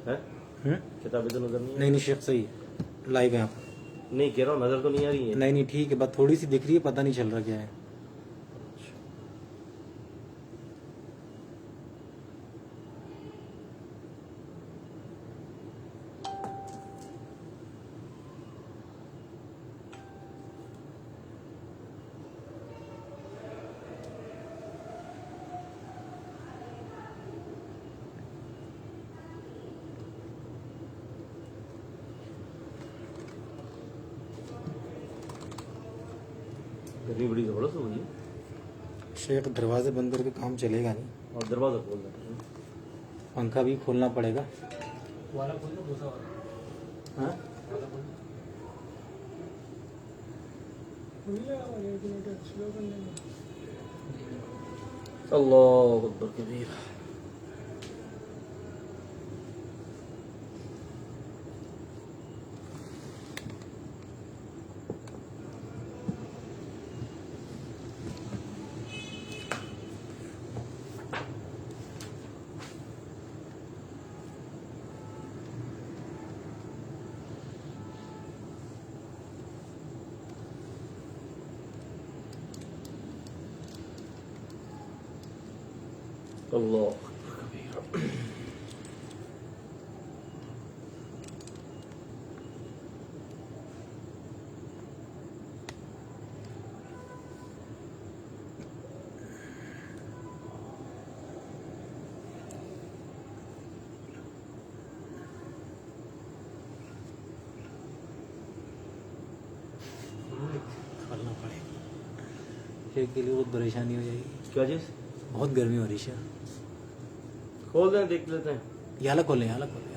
ہے کتابیں تو نظر نہیں نہیں شیخ صحیح ہے، لائیو ہے آپ نہیں کہہ رہا ہوں نظر تو نہیں آ رہی ہے. نہیں ٹھیک ہے، بس تھوڑی سی دکھ رہی ہے، پتہ نہیں چل رہا کیا ہے. گرمی بڑی زبردست ہو گئی ہے شیخ دروازے بند کر کے کام چلے گا نہیں، اور دروازہ کھول دیں. پنکھا بھی کھولنا پڑے گا. ہاں اللہ اکبر کبیر. اللہ اکبر کبیر. کھولنا پڑے گا، شیخ کے لیے بہت پریشانی ہو جائے گی. کیا چیز بہت گرمی ہو رہی ہے. کھول دیں دیکھ لیتے ہیں. یہ کھولیں، یہ کھولیں.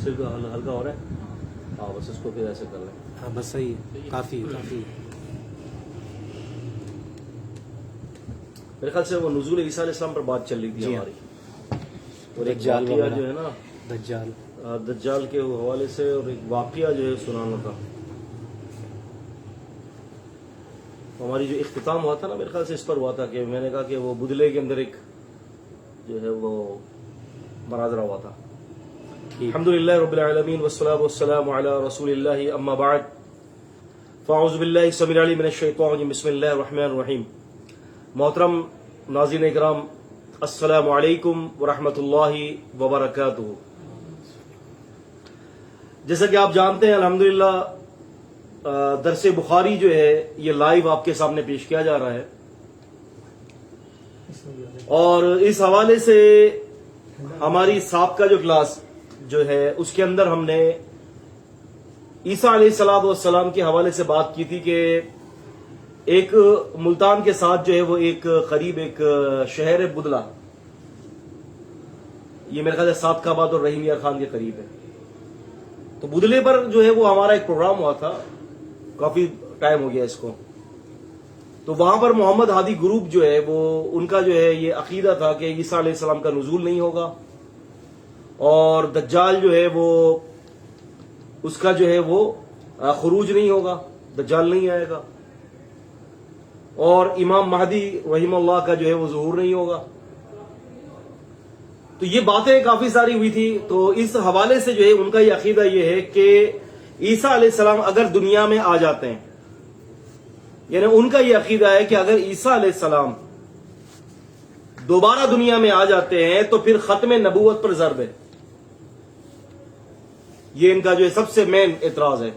صرف ہلکا ہو رہا ہے. ہاں بس اس کو پھر ایسے کر لیں. ہاں بس صحیح ہے، کافی کافی. میرے خیال سے وہ نزول عیسیٰ علیہ السلام پر بات چل رہی تھی جی ہماری. اور ایک دجال واقعہ وغیرہ. جو ہے نا دجال دجال کے حوالے سے، اور ایک واقعہ جو ہے سنانا تھا. ہماری جو اختتام ہوا تھا نا میرے خیال سے اس پر ہوا تھا کہ میں نے کہا کہ وہ بدلے کے اندر ایک جو ہے وہ مناظرہ ہوا تھا. الحمد للہ رب العالمین والصلاة والسلام علی رسول اللہ اما بعد فاعوذ باللہ السمیع العلیم من الشیطان الرجیم بسم اللہ الرحمن الرحیم. محترم ناظرین اکرام السلام علیکم ورحمۃ اللہ وبرکاتہ. جیسا کہ آپ جانتے ہیں الحمدللہ درس بخاری جو ہے یہ لائیو آپ کے سامنے پیش کیا جا رہا ہے، اور اس حوالے سے ہماری سابقہ جو کلاس جو ہے اس کے اندر ہم نے عیسیٰ علیہ السلام والسلام کے حوالے سے بات کی تھی کہ ایک ملتان کے ساتھ جو ہے وہ ایک قریب ایک شہر ہے بدلہ، یہ میرے خیال ہے صادق آباد اور رحیم یار خان کے قریب ہے. تو بدلے پر جو ہے وہ ہمارا ایک پروگرام ہوا تھا، کافی ٹائم ہو گیا اس کو. تو وہاں پر محمد ہادی گروپ جو ہے وہ ان کا جو ہے یہ عقیدہ تھا کہ عیسیٰ علیہ السلام کا نزول نہیں ہوگا، اور دجال جو ہے وہ اس کا جو ہے وہ خروج نہیں ہوگا، دجال نہیں آئے گا، اور امام مہدی رحم اللہ کا جو ہے وہ ظہور نہیں ہوگا. تو یہ باتیں کافی ساری ہوئی تھی. تو اس حوالے سے جو ہے ان کا یہ عقیدہ یہ ہے کہ عیسیٰ علیہ السلام اگر دنیا میں آ جاتے ہیں، یعنی ان کا یہ عقیدہ ہے کہ اگر عیسیٰ علیہ السلام دوبارہ دنیا میں آ جاتے ہیں تو پھر ختم نبوت پر ضرب ہے. یہ ان کا جو ہے سب سے مین اعتراض ہے،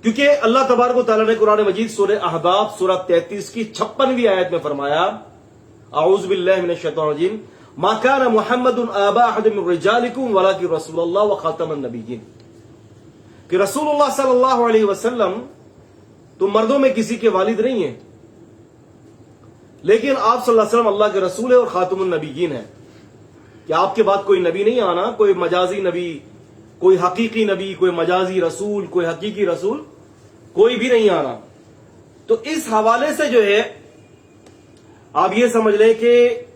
کیونکہ اللہ تبارک و تعالیٰ نے قرآن مجید سورہ احزاب سورہ 33 کی 56ویں آیت میں فرمایا اعوذ باللہ من الشیطان الرجیم ما کان محمد آبا احد من رجالکم ولکن رسول اللہ وخاتم النبیین، کہ رسول اللہ صلی اللہ علیہ وسلم تو مردوں میں کسی کے والد نہیں ہیں، لیکن آپ صلی اللہ علیہ وسلم اللہ کے رسول ہے اور خاتم النبیین ہے، کہ آپ کے بعد کوئی نبی نہیں آنا، کوئی مجازی نبی، کوئی حقیقی نبی، کوئی مجازی رسول، کوئی حقیقی رسول، کوئی بھی نہیں آنا. تو اس حوالے سے جو ہے آپ یہ سمجھ لیں کہ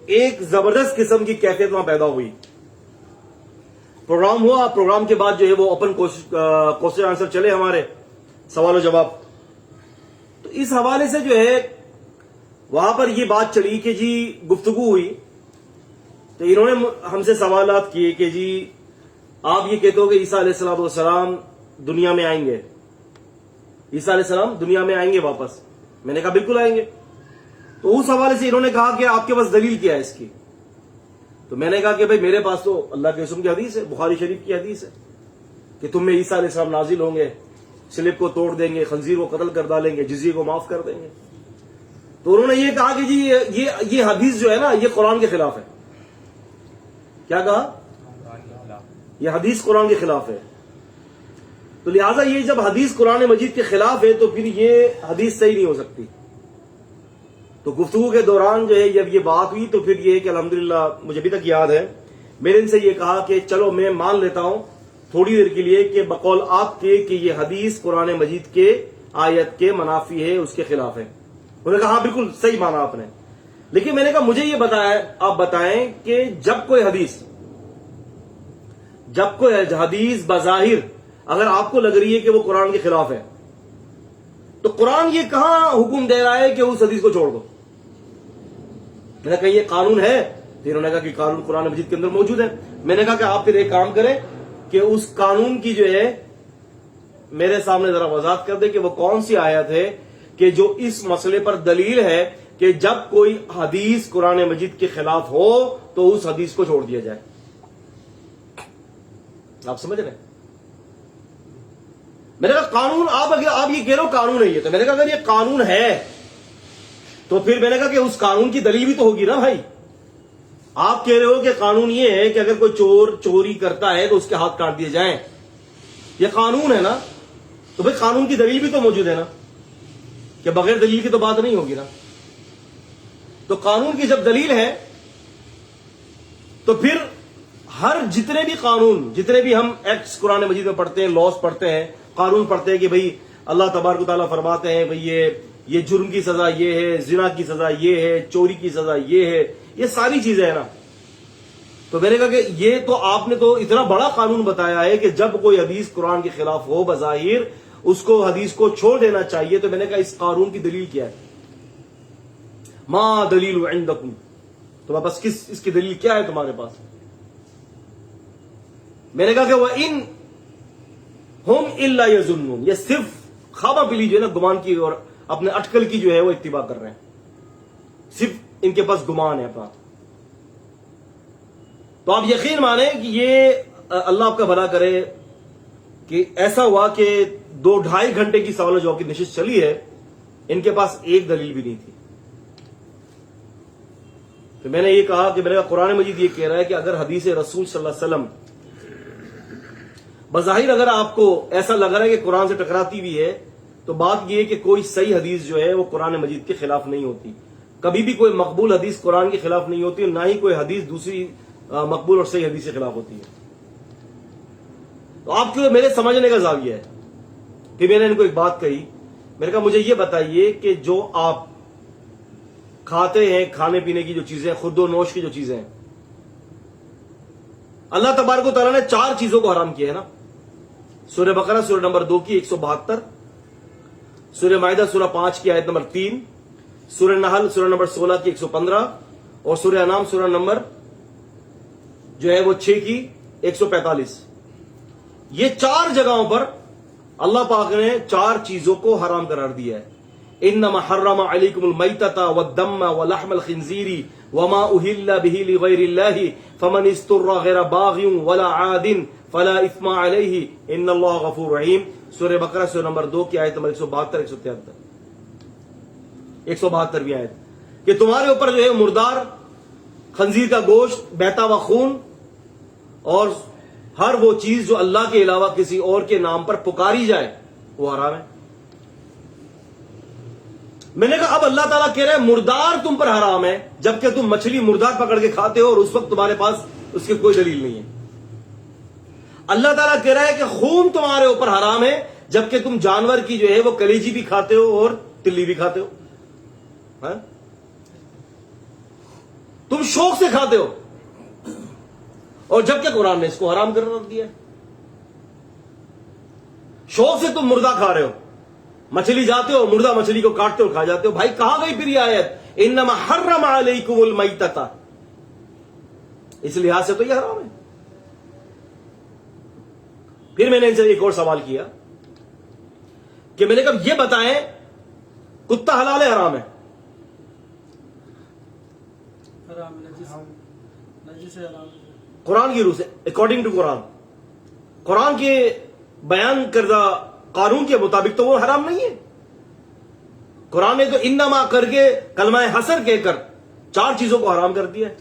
ایک زبردست قسم کی کیفیت وہاں پیدا ہوئی. پروگرام ہوا, پروگرام کے بعد جو ہے وہ اوپن کوشچن آنسر چلے, ہمارے سوال و جواب. تو اس حوالے سے جو ہے وہاں پر یہ بات چلی کہ جی گفتگو ہوئی, تو انہوں نے ہم سے سوالات کیے کہ جی آپ یہ کہتے ہو کہ عیسیٰ علیہ السلام دنیا میں آئیں گے, عیسیٰ علیہ السلام دنیا میں آئیں گے واپس. میں نے کہا بالکل آئیں گے. تو اس حوالے سے انہوں نے کہا کہ آپ کے پاس دلیل کیا ہے اس کی؟ تو میں نے کہا کہ بھائی میرے پاس تو اللہ کے رسول کی حدیث ہے, بخاری شریف کی حدیث ہے کہ تم میں عیسیٰ علیہ السلام نازل ہوں گے, سلب کو توڑ دیں گے, خنزیر کو قتل کر ڈالیں گے, جزیے کو معاف کر دیں گے. تو انہوں نے یہ کہا کہ جی یہ حدیث جو ہے نا یہ قرآن کے خلاف ہے. کیا کہا؟ یہ حدیث قرآن کے خلاف ہے. تو لہٰذا یہ جب حدیث قرآن مجید کے خلاف ہے تو پھر یہ حدیث صحیح نہیں ہو سکتی. تو گفتگو کے دوران جو ہے جب یہ بات ہوئی تو پھر یہ کہ الحمدللہ مجھے ابھی تک یاد ہے, میں نے ان سے یہ کہا کہ چلو میں مان لیتا ہوں تھوڑی دیر کے لیے کہ بقول آپ کے کہ یہ حدیث قرآن مجید کے آیت کے منافی ہے, اس کے خلاف ہے. انہوں نے کہا ہاں بالکل صحیح مانا آپ نے. لیکن میں نے کہا مجھے یہ بتایا, آپ بتائیں کہ جب کوئی حدیث بظاہر اگر آپ کو لگ رہی ہے کہ وہ قرآن کے خلاف ہے تو قرآن یہ کہاں حکم دے رہا ہے کہ اس حدیث کو چھوڑ دو؟ میں نے کہا یہ قانون ہے. تو انہوں نے کہا کہ قانون قرآن مجید کے اندر موجود ہے. میں نے کہا کہ آپ پھر ایک کام کریں کہ اس قانون کی جو ہے میرے سامنے ذرا وضاحت کر دے کہ وہ کون سی آیت ہے کہ جو اس مسئلے پر دلیل ہے کہ جب کوئی حدیث قرآن مجید کے خلاف ہو تو اس حدیث کو چھوڑ دیا جائے. آپ سمجھ رہے ہیں؟ میں نے کہا قانون, آپ یہ کہہ رہے ہو قانون ہے یہ, تو میں نے کہا اگر یہ قانون ہے تو پھر میں نے کہا کہ اس قانون کی دلیل بھی تو ہوگی نا بھائی. آپ کہہ رہے ہو کہ قانون یہ ہے کہ اگر کوئی چور چوری کرتا ہے تو اس کے ہاتھ کاٹ دیے جائیں, یہ قانون ہے نا. تو بھائی قانون کی دلیل بھی تو موجود ہے نا, کہ بغیر دلیل کی تو بات نہیں ہوگی نا. تو قانون کی جب دلیل ہے تو پھر ہر جتنے بھی قانون, جتنے بھی ہم ایکٹس قرآن مجید میں پڑھتے ہیں, لاس پڑھتے ہیں, قانون پڑھتے ہیں کہ بھئی اللہ تبارک و تعالیٰ فرماتے ہیں بھئی یہ جرم کی سزا یہ ہے, زنا کی سزا یہ ہے, چوری کی سزا یہ ہے, یہ ساری چیزیں ہیں نا. تو میں نے کہا کہ یہ تو آپ نے تو اتنا بڑا قانون بتایا ہے کہ جب کوئی حدیث قرآن کے خلاف ہو بظاہر اس کو حدیث کو چھوڑ دینا چاہیے. تو میں نے کہا اس قانون کی دلیل کیا ہے؟ ما دلیل عندکم, تو بس اس کی دلیل کیا ہے تمہارے پاس؟ میں نے کہا کہ وَإِنْ هُمْ إِلَّا يَظُنُّونَ, یہ صرف خوابہ پیلی جو ہے نا گمان کی اور اپنے اٹکل کی جو ہے وہ اتباع کر رہے ہیں, صرف ان کے پاس گمان ہے اپنا. تو آپ یقین مانیں کہ یہ اللہ آپ کا بھلا کرے کہ ایسا ہوا کہ 2-2.5 گھنٹے کی سوال و جواب کی نشست چلی ہے, ان کے پاس ایک دلیل بھی نہیں تھی. تو میں نے یہ کہا کہ میرا قرآن مجید یہ کہہ رہا ہے کہ اگر حدیث رسول صلی اللہ علیہ وسلم بظاہر اگر آپ کو ایسا لگ رہا ہے کہ قرآن سے ٹکراتی ہوئی ہے تو بات یہ ہے کہ کوئی صحیح حدیث جو ہے وہ قرآن مجید کے خلاف نہیں ہوتی. کبھی بھی کوئی مقبول حدیث قرآن کے خلاف نہیں ہوتی, اور نہ ہی کوئی حدیث دوسری مقبول اور صحیح حدیث کے خلاف ہوتی ہے. تو آپ کے میرے سمجھنے کا زاویہ ہے. پھر میں نے ان کو ایک بات کہی, میں نے کہا مجھے یہ بتائیے کہ جو آپ کھاتے ہیں, کھانے پینے کی جو چیزیں, خورد و نوش کی جو چیزیں ہیں, اللہ تبارک و تعالیٰ نے 4 چیزوں کو حرام کیا ہے نا. سورہ بقرہ سورہ نمبر 2 کی 172, سورہ مائدہ سورہ 5 کی آیت نمبر 3, سورہ نحل سورہ نمبر 16 کی 115, اور سورہ انعام سورہ نمبر جو ہے وہ 6 کی 145. یہ 4 جگہوں پر اللہ پاک نے 4 چیزوں کو حرام قرار دیا ہے. انما حرم علیکم المیتۃ والدم ولحم الخنزیر وما اہل به لغیر اللہ فمن استر غیر باغ ولا عاد فلا اثم علیہ ان اللہ غفور رحیم. سورہ بقرہ سورہ نمبر 2 کی آیت نمبر 172 173 172 آیت کہ تمہارے اوپر جو ہے مردار, خنزیر کا گوشت, بہتا ہوا خون, اور ہر وہ چیز جو اللہ کے علاوہ کسی اور کے نام پر پکاری جائے وہ حرام ہے. میں نے کہا اب اللہ تعالیٰ کہہ رہے ہیں مردار تم پر حرام ہے, جبکہ تم مچھلی مردار پکڑ کے کھاتے ہو اور اس وقت تمہارے پاس اس کی کوئی دلیل نہیں ہے. اللہ تعالیٰ کہہ رہا ہے کہ خون تمہارے اوپر حرام ہے, جبکہ تم جانور کی جو ہے وہ کلیجی بھی کھاتے ہو اور तिल्ली भी खाते हो, हाँ? तुम शौक से खाते हो, और जबकि कुरान ने इसको हराम कर दिया है। शौक से तुम मुर्दा खा रहे हो, मछली जाते हो, मुर्दा मछली को काटते हो, खा जाते हो। भाई कहां गई फिर ये आयत, इन्नमा हर्रम अलैकुमुल मैतता, इस लिहाज से तो ये हराम है। फिर मैंने इनसे एक और सवाल किया कि मैंने कहा ये बताएं कुत्ता हलाल है हराम है? हराम नजिस है, हराम है। कुरान की रूह से, अकॉर्डिंग टू कुरान, कुरान के बयान करदा कानून के मुताबिक तो वो हराम नहीं है। कुरान ने तो इन्नमा करके कलमा हसर कहकर 4 चीजों को हराम कर दिया है,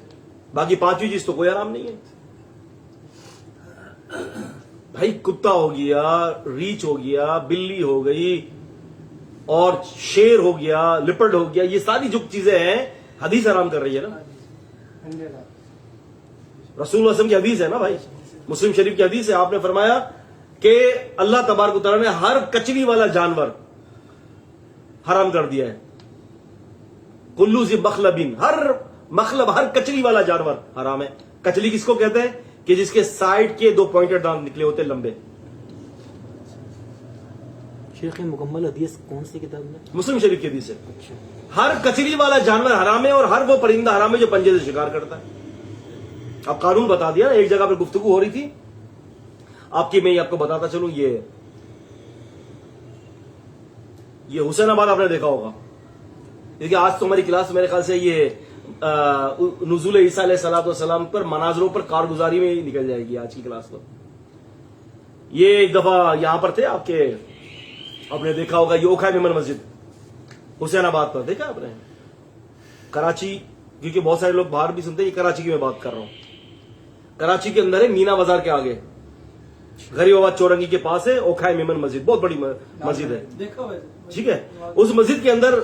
बाकी 5वीं चीज तो कोई हराम नहीं है। भाई कुत्ता हो गया, रीछ हो गया, बिल्ली हो गई, और शेर हो गया, लिपर्ड हो गया, ये सारी जो चीजें हैं हदीस हराम कर रही है ना। रसूल वसल्लम की हदीस है ना भाई, मुस्लिम शरीफ की हदीस है। आपने फरमाया कि अल्लाह तबारक व तआला ने हर कचरी वाला जानवर हराम कर दिया है। कुल्लू ज़ी मखलबिन, हर मखलब, हर कचरी वाला जानवर हराम है। कचली किसको कहते हैं कि जिसके साइड के 2 पॉइंटेड दांत निकले होते लंबे। शेख मुकम्मल हदीस कौन सी किताब में? मुस्लिम शरीफ की हदीस है। हर कचरी वाला जानवर हराम है, और हर वो परिंदा हराम है जो पंजे से शिकार करता है। अब कानून बता दिया। एक जगह पर गुफ्तगू हो रही थी आपकी, मैं आपको बताता चलूं, ये हुसैनाबाद आपने देखा होगा, क्योंकि आज तो हमारी क्लास मेरे ख्याल से ये नुज़ूल ईसा अलैहिस्सलाम पर मनाजरों पर कारगुजारी में ही निकल जाएगी आज की क्लास। तो ये एक दफा यहां पर थे आपके, आपने देखा होगा, ये ओखा मेमन मस्जिद हुसैनाबाद पर, देखा आपने? कराची, क्योंकि बहुत सारे लोग बाहर भी सुनते हैं, ये कराची की मैं बात कर रहा हूं। कराची के अंदर है, मीना बाजार के आगे, गरीबाबाद चौरंगी के पास है ओखा मेमन मस्जिद, बहुत बड़ी मस्जिद है, देखा हुआ है। ठीक है। उस मस्जिद के अंदर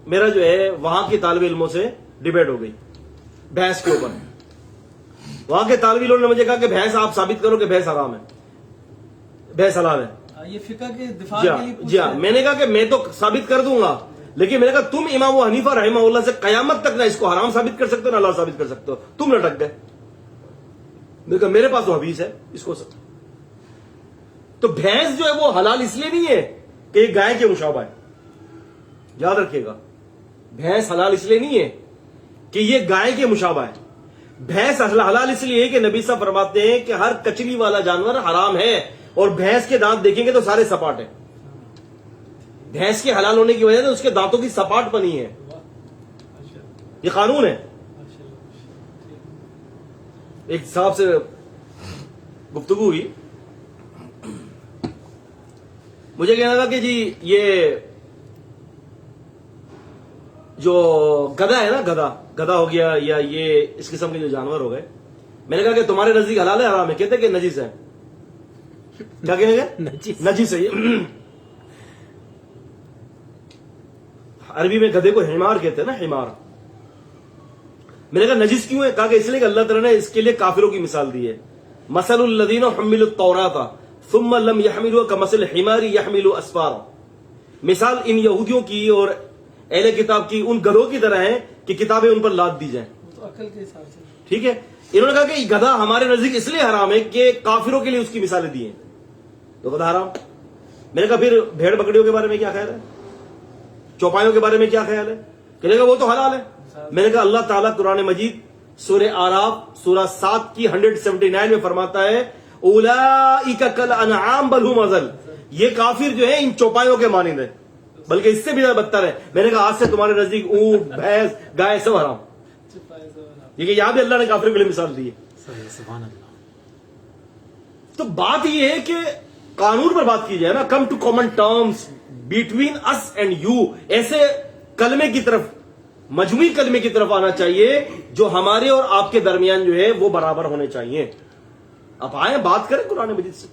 मेरा जो है वहां के तालिब इल्मों से डिबेट हो गई भैंस के ऊपर। वहां के तालिब इल्मों ने मुझे कहा कि भैंस आप साबित करो कि भैंस हराम है, भैंस हलाल है। ये फिका के दिफा के लिए जी हाँ, मैंने कहा कि मैं तो साबित कर दूंगा, लेकिन मैंने कहा तुम इमाम हनीफा रहमहुल्लाह से कयामत तक ना इसको हराम साबित कर सकते हो ना हलाल साबित कर सकते हो, तुम लटक गए। मैंने कहा मेरे पास तो हदीस है इसको सब। तो भैंस जो है वो हलाल इसलिए नहीं है कि ये गाय के मुशाबा है, याद रखिएगा। भैंस हलाल इसलिए नहीं है कि ये गाय के मुशाबा है। भैंस हलाल इसलिए है कि नबी साहब फरमाते हैं कि हर कचली वाला जानवर हराम है, और भैंस के दांत देखेंगे तो सारे सपाट है। भैंस के हलाल होने की वजह से उसके दांतों की सपाट बनी है, ये कानून है। एक साहब से गुफ्तगू हुई, मुझे कहना था कि जी ये जो गधा है ना, गधा हो गया, या ये इस किस्म के जो जानवर हो गए, मैंने कहा कि तुम्हारे नजदीक हलाल है हराम है? कहते कि नजीस है। क्या कहेंगे? नजीस है। अरबी में गधे को हिमार कहते हैं ना, हिमार। मैंने कहा नजीस क्यों है? कहा कि इसलिए कि अल्लाह ताला ने इसके लिए काफिरों की मिसाल दी है। मसलुल लदीना हुम्मिलुत तौराता सुम्मा लम यहमिलुहा कमसल हिमारी यहमिलु अस्फारा। मिसाल इन यहूदियों की और अहले किताब की उन गधों की तरह है कि किताबें उन पर लाद दी जाएं। तो अकल के हिसाब से, ठीक है। इन्होंने कहा कि गधा हमारे नजदीक इसलिए हराम है कि काफिरों के लिए उसकी मिसालें दी हैं, तो गधा हराम। मैंने कहा फिर भेड़ बकरियों के बारे में क्या ख्याल है, चौपाइयों के बारे में क्या ख्याल है? कहेगा वो तो हलाल है। मैंने कहा अल्लाह ताला कुरान मजीद सूरह आराफ सूरह 7 की 179 में फरमाता है उलाइका कल अनआम बल हुम अज़ल, ये काफिर जो है इन चौपाइयों के मानिंद है, बल्कि इससे भी ज्यादा बदतर है। मैंने कहा आज से तुम्हारे नजदीक ऊंट, भैंस, गाय सब हराम, क्योंकि यहां भी अल्लाह ने काफिर के लिए मिसाल दी है। सुभान अल्लाह। तो बात यह है कि कानून पर बात की जाए ना, come to common terms between us and you, ऐसे कलमे की तरफ, मजमूई कलमे की तरफ आना चाहिए जो हमारे और आपके दरमियान जो है वो बराबर होने चाहिए। अब आए बात करें कुरान मजीद से,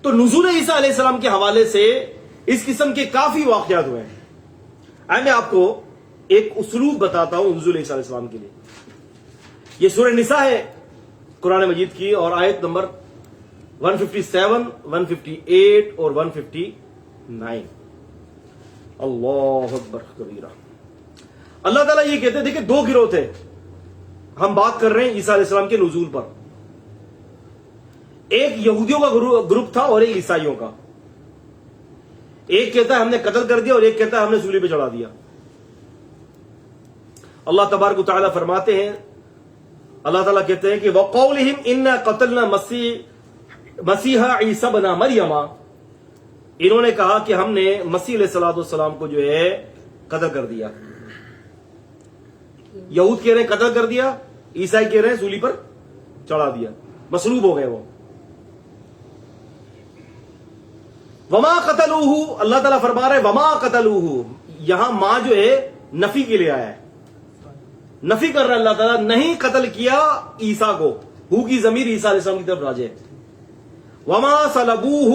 तो नुज़ूल ईसा अलैहिस्सलाम के हवाले से इस किस्म के काफी वाकयात हुए हैं। मैं आपको एक उसलूब बताता हूं नुज़ूल ईसा अलैहिस्सलाम के लिए। यह सूरह निसा है कुरान मजीद की, और आयत नंबर 157, 158 और 159। اللہ اکبر کبیرہ. اللہ تعالیٰ یہ کہتے ہیں دیکھیں دو گروہ تھے, ہم بات کر رہے ہیں عیسیٰ علیہ السلام کے نزول پر. ایک یہودیوں کا گروپ تھا اور ایک عیسائیوں کا. ایک کہتا ہے ہم نے قتل کر دیا اور ایک کہتا ہے ہم نے سولی پہ چڑھا دیا. اللہ تبارک و تعالیٰ فرماتے ہیں, اللہ تعالیٰ کہتے ہیں کہ وَقَوْلِهِمْ إِنَّا قَتَلْنَا مَسِيحَ عِيسَى بْنَ مَرْيَمَ, انہوں نے کہا کہ ہم نے مسیح علیہ السلام کو جو ہے قتل کر دیا. یہود کہہ رہے ہیں قتل کر دیا, عیسائی کہہ رہے ہیں سولی پر چڑھا دیا, مصلوب ہو گئے وہ. وما قتلوہ, اللہ تعالیٰ فرما رہے وما قتلوہ, یہاں ماں جو ہے نفی کے لیے آیا ہے, نفی کر رہا ہے اللہ تعالیٰ, نہیں قتل کیا عیسیٰ کو. ہو کی ضمیر عیسیٰ علیہ السلام کی طرف راجع ہے. وما صلبوہ,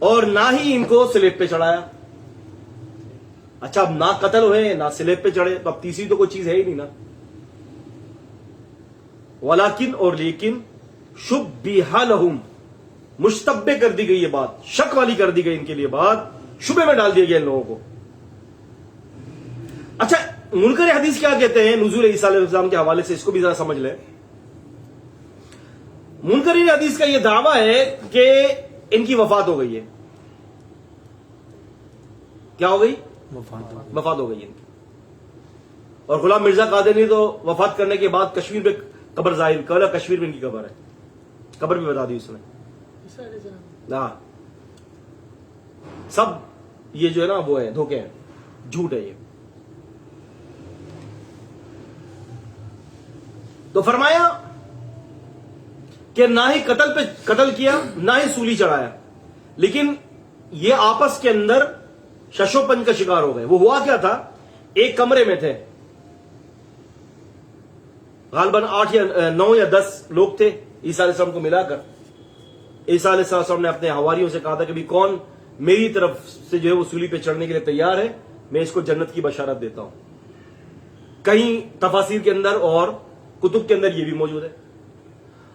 اور نہ ہی ان کو سلیب پہ چڑھایا. اچھا اب نہ قتل ہوئے نہ سلیب پہ چڑھے تو اب تیسری تو کوئی چیز ہے ہی نہیں نا. ولیکن, اور لیکن, شبہ لہم, مشتبہ کر دی گئی یہ بات, شک والی کر دی گئی ان کے لیے بات, شبہ میں ڈال دیا گیا ان لوگوں کو. اچھا منکر حدیث کیا کہتے ہیں نزول عیسیٰ علیہ السلام کے حوالے سے, اس کو بھی ذرا سمجھ لیں. منکر حدیث کا یہ دعویٰ ہے کہ ان کی وفات ہو گئی ہے. کیا ہو گئی؟ وفات ہو گئی ان کی. اور غلام مرزا قادری تو وفات کرنے کے بعد کشمیر پہ قبر ظاہر کر, کشمیر میں ان کی قبر ہے, قبر بھی بتا دی اس نے. ہاں سب یہ جو ہے نا وہ ہے دھوکے ہیں, جھوٹ ہے یہ. تو فرمایا کہ نہ ہی قتل کیا نہ ہی سولی چڑھایا, لیکن یہ آپس کے اندر ششو پنج کا شکار ہو گئے. وہ ہوا کیا تھا, ایک کمرے میں تھے, غالباً 8 یا 9 یا 10 لوگ تھے عیسیٰ علیہ السلام کو ملا کر. عیسیٰ علیہ السلام نے اپنے حواریوں سے کہا تھا کہ بھی کون میری طرف سے جو ہے وہ سولی پہ چڑھنے کے لیے تیار ہے, میں اس کو جنت کی بشارت دیتا ہوں. کہیں تفاسیر کے اندر اور کتب کے اندر یہ بھی موجود ہے,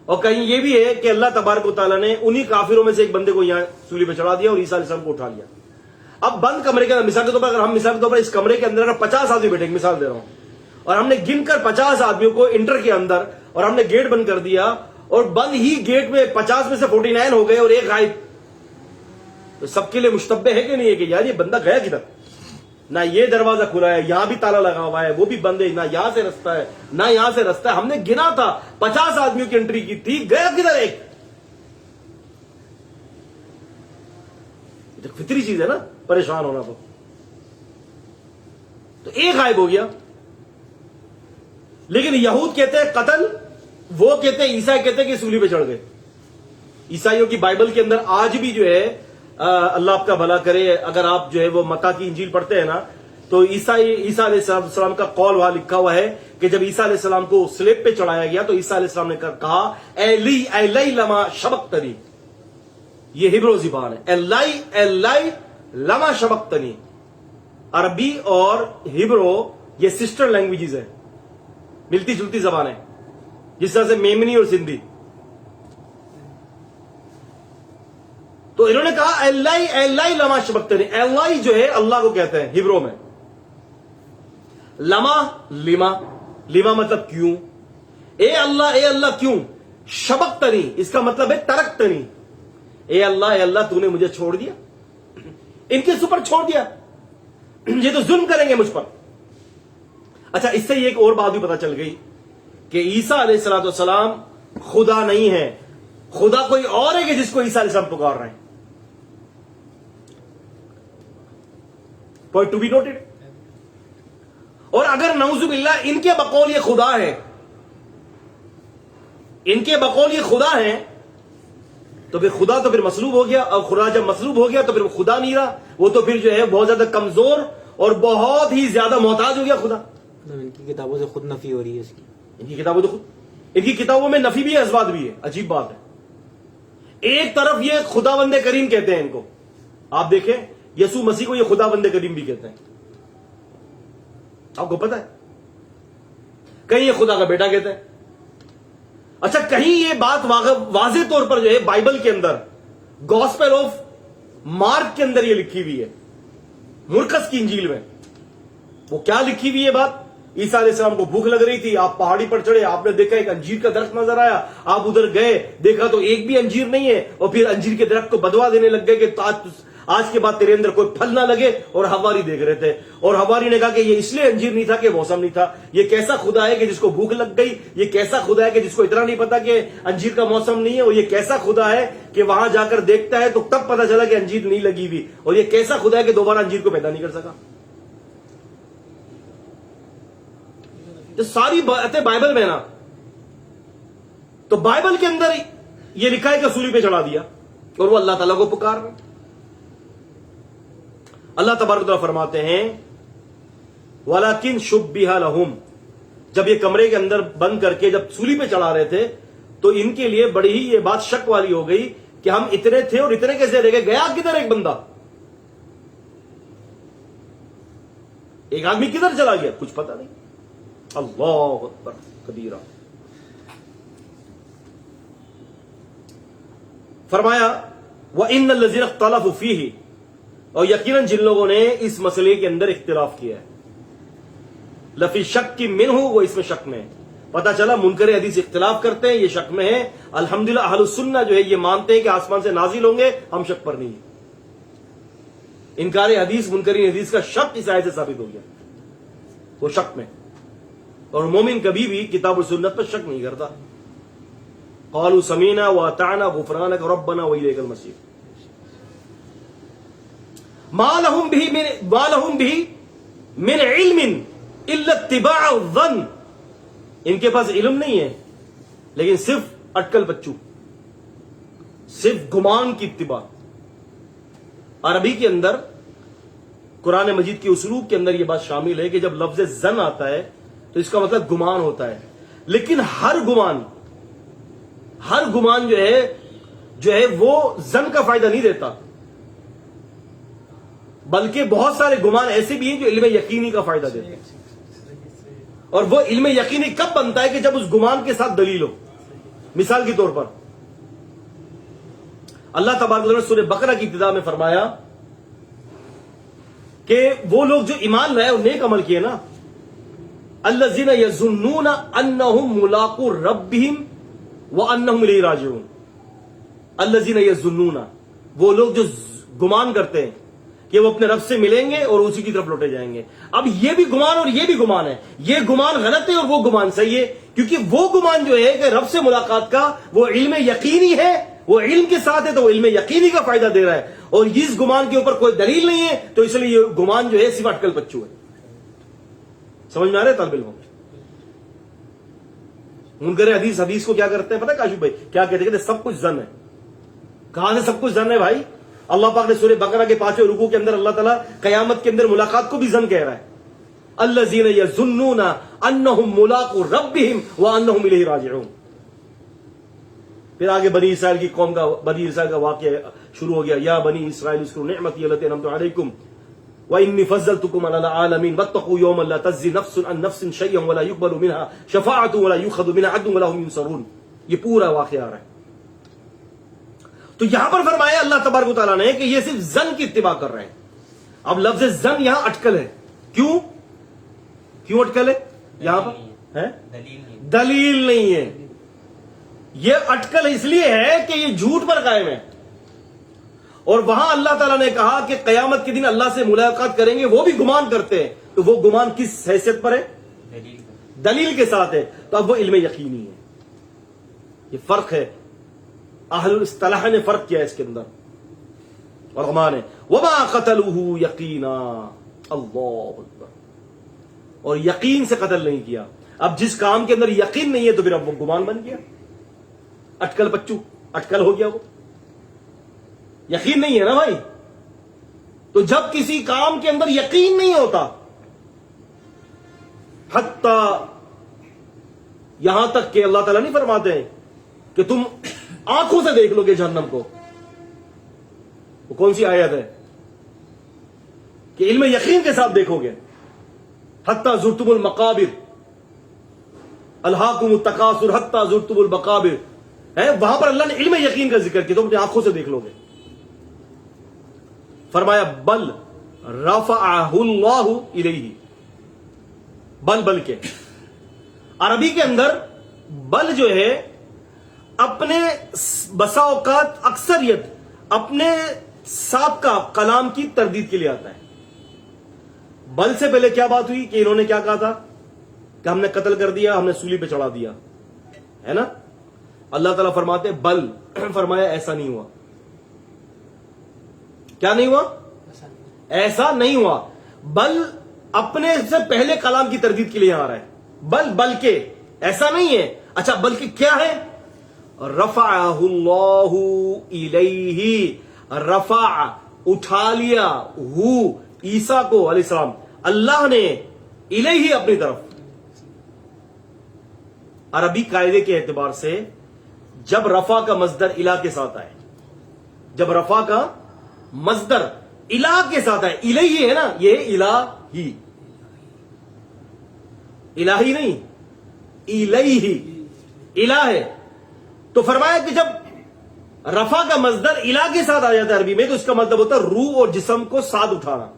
اور کہیں یہ بھی ہے کہ اللہ تبارک و تعالیٰ نے انہی کافروں میں سے ایک بندے کو یہاں سولی پہ چڑھا دیا اور عیسیٰ علیہ السلام کو اٹھا لیا. اب بند کمرے کے اندر, مثال کے طور پر اگر ہم مثال کے طور پر اس کمرے کے اندر اگر 50 آدمی بیٹھے, مثال دے رہا ہوں, اور ہم نے گن کر 50 آدمیوں کو انٹر کے اندر, اور ہم نے گیٹ بند کر دیا, اور بند ہی گیٹ میں 50 میں سے 49 ہو گئے اور ایک غائب, تو سب کے لیے مشتبہ ہے کہ نہیں ہے کہ یار یہ بندہ گیا کدھر؟ نہ یہ دروازہ کھلا ہے, یہاں بھی تالا لگا ہوا ہے, وہ بھی بند ہے, نہ یہاں سے رستہ ہے نہ یہاں سے رستہ ہے. ہم نے گنا تھا 50 آدمیوں کی انٹری کی تھی, گیا کدھر ایک؟ فطری چیز ہے نا پریشان ہونا. تو ایک غائب ہو گیا. لیکن یہود کہتے ہیں قتل, وہ کہتے ہیں, عیسائی کہتے ہیں کہ سولی پہ چڑھ گئے. عیسائیوں کی بائبل کے اندر آج بھی جو ہے اللہ آپ کا بھلا کرے, اگر آپ جو ہے وہ متی کی انجیل پڑھتے ہیں نا, تو عیسیٰ علیہ السلام کا قول وہاں لکھا ہوا ہے کہ جب عیسیٰ علیہ السلام کو سلیب پہ چڑھایا گیا تو عیسیٰ علیہ السلام نے کہا ایلی لما شبقتنی. یہ ہبرو زبان ہے, ایلی لما شبقتنی. عربی اور ہبرو یہ سسٹر لینگویجز ہیں, ملتی جلتی زبان ہے, جس طرح سے میمنی اور سندھی. تو انہوں نے کہا ایلائی لما شبقتنی. ایلائی جو ہے اللہ کو کہتے ہیں ہبرو میں, لما مطلب کیوں, اے اللہ کیوں, شبقتنی اس کا مطلب ہے ترکتنی, اے اللہ تو نے مجھے چھوڑ دیا, ان کے اوپر چھوڑ دیا, یہ تو ظلم کریں گے مجھ پر. اچھا اس سے یہ ایک اور بات بھی پتا چل گئی کہ عیسیٰ علیہ السلام خدا نہیں ہے, خدا کوئی اور ہے کہ جس کو عیسیٰ علیہ السلام پکار رہے ہیں. Point to be noted. اور اگر نعوذ باللہ ان کے بقول یہ خدا ہے, ان کے بقول یہ خدا ہے, تو پھر خدا تو پھر مصلوب ہو گیا, اور خدا جب مصلوب ہو گیا تو پھر وہ خدا نہیں رہا, وہ تو پھر جو ہے بہت زیادہ کمزور اور بہت ہی زیادہ محتاج ہو گیا خدا. ان کی کتابوں سے خود نفی ہو رہی ہے اس کی. ان کی کتابوں تو خود, ان کی کتابوں میں نفی بھی ہے, اثبات بھی ہے. عجیب بات ہے. ایک طرف یہ خدا بند کریم کہتے ہیں ان کو, آپ دیکھیں یسوع مسیح کو یہ خدا بند کریم بھی کہتے ہیں, آپ کو پتا ہے. کہیں یہ خدا کا بیٹا کہتے ہیں. اچھا کہیں یہ بات واضح طور پر جو ہے بائبل کے اندر گاسپل آف مارک کے اندر یہ لکھی ہوئی ہے मुरकस की इंजील में। वो क्या लिखी हुई है बात? ईसा अलैहिस्सलाम को भूख लग रही थी, आप पहाड़ी पर चढ़े, आपने देखा एक अंजीर का दरख्त नजर आया, आप उधर गए, देखा तो एक भी अंजीर नहीं है, और फिर अंजीर के दरख्त को बदवा देने लग गए कि आज के बाद तेरे अंदर कोई फल ना लगे। और हवारी देख रहे थे, और हवारी ने कहा कि ये इसलिए अंजीर नहीं था कि मौसम नहीं था। ये कैसा खुदा है कि जिसको भूख लग गई? ये कैसा खुदा है कि जिसको इतना नहीं पता कि अंजीर का मौसम नहीं है? और ये कैसा खुदा है कि वहां जाकर देखता है तो तब पता चला कि अंजीर नहीं लगी हुई? और ये कैसा खुदा है कि दोबारा अंजीर को पैदा नहीं कर सका? तो सारी बातें बाइबल में ना, तो बाइबल के अंदर ये लिखा है कि सूली पे चढ़ा दिया, और वो अल्लाह ताला को पुकार रहे। अल्लाह तबारक व तआला फरमाते हैं वलाकिन शुब्बिहा लहुम, जब ये कमरे के अंदर बंद करके जब सूली पे चढ़ा रहे थे तो इनके लिए बड़ी ही ये बात शक वाली हो गई कि हम इतने थे और इतने कैसे रह गए? गया किधर एक बंदा? एक आदमी किधर चला गया? कुछ पता नहीं। अल्लाह अकबर कबीरा। फरमाया व इन्नल लज़ीना इख्तलफ़ू फ़ीही, और यकीनन जिन लोगों ने इस मसले के अंदर इख्तिलाफ किया है, लफी शक की मिन्हु, वो इसमें शक में है। पता चला मुनकर हदीस इख्तिलाफ करते हैं, ये शक में है। अल्हम्दुलिल्लाह अहलुस सुन्नह जो है ये मानते हैं कि आसमान से नाजिल होंगे, हम शक पर नहीं है। इनकार हदीस, मुनकरी हदीस का शक इस आयत से साबित हो गया, वो शक में। और मोमिन कभी भी किताब और सुन्नत पर शक नहीं करता। क़ालू समीना व अताना गुफ़रानक रब्बना व इलैकल मसीर। मा लहुम बिही मिन इल्मिन इल्ला इत्तिबाअ ज़न्न, इनके पास इल्म नहीं है लेकिन सिर्फ अटकल बच्चू, सिर्फ गुमान की इत्तिबा। अरबी के अंदर कुरान मजीद के उसलूब के अंदर यह बात शामिल है कि जब लफ्ज जन आता है तो इसका मतलब गुमान होता है, लेकिन हर गुमान जो है वो जन का फायदा नहीं देता, बल्कि बहुत सारे गुमान ऐसे भी हैं जो इल्म यकीनी का फायदा देते हैं। और वो इल्म यकीनी कब बनता है? कि जब उस गुमान के साथ दलील हो। मिसाल के तौर पर अल्लाह तबारक व तआला ने सूरह बकरा की इब्तिदा में फरमाया कि वो लोग जो ईमान लाए और नेक अमल किए ना, अल्लज़ीना यज़ुन्नूना अन्नहुम मुलाक़ू रब्बिहिम व अन्नहुम इलैहि राजिऊन। अल्लज़ीना यज़ुन्नूना, वो लोग जो गुमान करते हैं कि वो अपने रब से मिलेंगे और उसी की तरफ लौटे जाएंगे। अब ये भी गुमान और ये भी गुमान है, ये गुमान गलत है और वो गुमान सही है, क्योंकि वो गुमान जो है कि रब से मुलाकात का वो इल्म यकीनी है, वो इल्म के साथ है तो वो इल्म यकीनी का फायदा दे रहा है, और इस गुमान के ऊपर कोई दलील नहीं है तो इसलिए ये गुमान जो है सिर्फ अटकल बच्चू है। समझ में आ रहा है तालिब इल्म? मुनकर हदीस को क्या करते हैं पता है काशिफ भाई? क्या कहते हैं? सब कुछ जन है। कहां से सब कुछ जन है भाई? अल्लाह पाक ने सूरह बकरा के 5वें रुकू के अंदर अल्लाह ताला कयामत के अंदर मुलाकात को भी जन कह रहा है। अल्लज़ीना यज़ुन्नूना अन्नहुम मुलाक़ू रब्बिहिम व अन्नहुम इलैहि राजिऊन। फिर आगे बनी इसराइल की कौम का, बनी इसराइल का वाक़या शुरू हो गया। या बनी इसराइल उज़कुरू निअमती अल्लती अनअमतु अलैकुम व इन्नी फज़्ज़लतुकुम अलल आलमीन वत्तक़ू यौमन ला तज़्ज़ी नफ्सुन अन नफ्सिन शयअन व ला युक़बलु मिनहा शफ़ाअतुन व ला युख़ज़ु मिनहा अदलुन व ला हुम युनसरून। ये पूरा वाक़या आ रहा है। तो यहां पर फरमाया अल्लाह तबारक व तआला ने कि ये सिर्फ जन की इत्तिबा कर रहे हैं। अब लफ्ज जन यहां अटकल है। क्यों अटकल है यहां पर? है दलील नहीं है। ये अटकल इसलिए है कि ये झूठ पर कायम है, और वहां अल्लाह ताला ने कहा कि कयामत के दिन अल्लाह से मुलाकात करेंगे, वो भी गुमान करते हैं। तो वो गुमान किस हैसियत पर है? दलील के साथ है। तो अब वो इल्म यकीनी है। ये फर्क है। अहलुल इस्तिलाह ने फर्क किया इसके अंदर, और उलमा ने वमा क़तलूहु यकीना, अल्लाह अकबर, और यकीन से कत्ल नहीं किया। अब जिस काम के अंदर यकीन नहीं है तो फिर अब वो गुमान बन गया, अटकल बच्चू, अटकल हो गया। वो यकीन नहीं है ना भाई। तो जब किसी काम के अंदर यकीन नहीं होता, हत्ता यहां तक कि अल्लाह ताला नहीं फरमाते हैं कि तुम आंखों से देख लोगे जहन्नम को। वो कौन सी आयत है कि इल्म यकीन के साथ देखोगे? हत्ता ज़ुरतुमुल मकाबिर अल्हाकुमुत तकासुर हत्ता ज़ुरतुमुल मकाबिर है। वहां पर अल्लाह ने इल्म यकीन का जिक्र किया, तुम अपनी आंखों से देख लोगे। फरमाया बल रफ़अहु अल्लाहु इलैहि, बल बल के। अरबी के अंदर बल जो है अपने बसा औकात अक्सरियत अपने साबका कलाम की तरदीद के लिए आता है। बल से पहले क्या बात हुई कि इन्होंने क्या कहा था कि हमने कत्ल कर दिया, हमने सूली पे चढ़ा दिया, है ना। अल्लाह ताला फरमाते हैं बल, फरमाया ऐसा नहीं हुआ। क्या नहीं हुआ? ऐसा नहीं हुआ। बल अपने से पहले कलाम की तरदीद के लिए आ रहा है। बल बल के, ऐसा नहीं है। अच्छा, बल्कि क्या है? रफ़अहु अल्लाहु इलैहि, रफ़ा उठा लिया, हु ईसा को अलैहिस्सलाम अल्लाह ने, इलैहि अपनी तरफ। अरबी कायदे के एतबार से जब रफा का मजदर इला के साथ आए, जब रफा का मजदर इला के साथ आए, इलैहि है ना, ये इलाही, इलाही नहीं, इलैहि, इला है। तो फरमाया कि जब रफा का मजदर इला के साथ आ जाता है अरबी में, तो इसका मतलब होता है रूह और जिस्म को साथ उठाना,